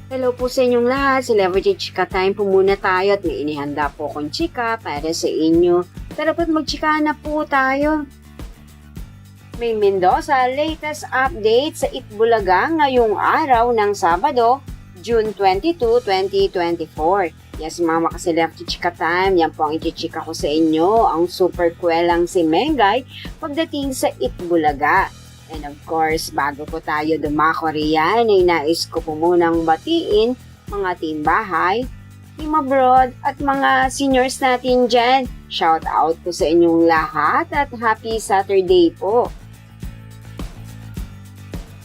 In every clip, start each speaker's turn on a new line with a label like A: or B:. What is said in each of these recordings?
A: Hello po sa inyong lahat. Celebrity Chika Time po muna tayo at may inihanda po akong chika para sa inyo. Tara po't magchika na po tayo. May Mendoza latest update sa Itbulaga ngayong araw ng Sabado, June 22, 2024. Yes, mga maka-Celebrity Chika Time, yan po ang ichichika ko sa inyo, ang super kwelang si Mengay pagdating sa Itbulaga. And of course, bago po tayo dumako riyan, ay nais ko po munang batiin mga team bahay, team abroad, at mga seniors natin dyan. Shout out po sa inyong lahat at happy Saturday po.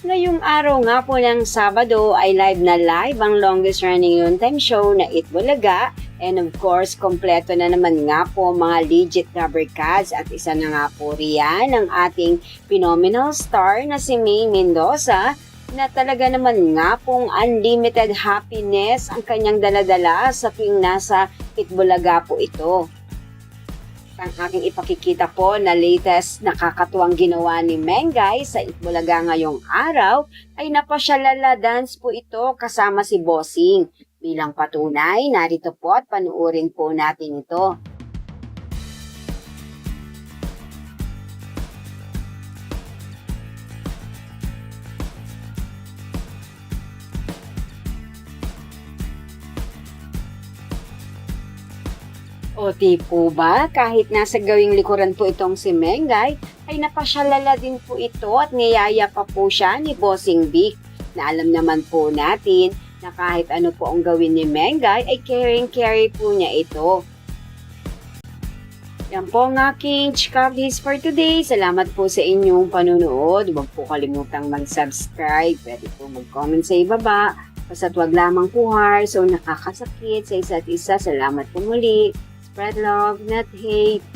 A: Ngayong araw nga po ng Sabado ay live na live ang longest running noontime show na Itbulaga. And of course, kompleto na naman nga po mga legit rubber cats at isa na nga po riyan ang ating phenomenal star na si May Mendoza na talaga naman nga pong unlimited happiness ang kanyang daladala sa tuwing nasa Itbulaga po ito. Ang aking ipakikita po na latest nakakatuwang ginawa ni Mengay sa Itbulaga ngayong araw ay napasyalala dance po ito kasama si Bossing. Bilang patunay, narito po at panuorin po natin ito. O di po ba, kahit nasa gawing likuran po itong si Mengay, ay napasyalala din po ito at niyaya pa po siya ni Bossing Vic. Na alam naman po natin na kahit ano po ang gawin ni Mengay ay caring-carry po niya ito. Yan po ang aking chika updates for today. Salamat po sa inyong panunood. Huwag po kalimutang mag-subscribe. Pwede po mag-comment sa ibaba. Basta't wag lamang po harsh o nakakasakit sa isa't isa. Salamat po muli. Spread love, not hate.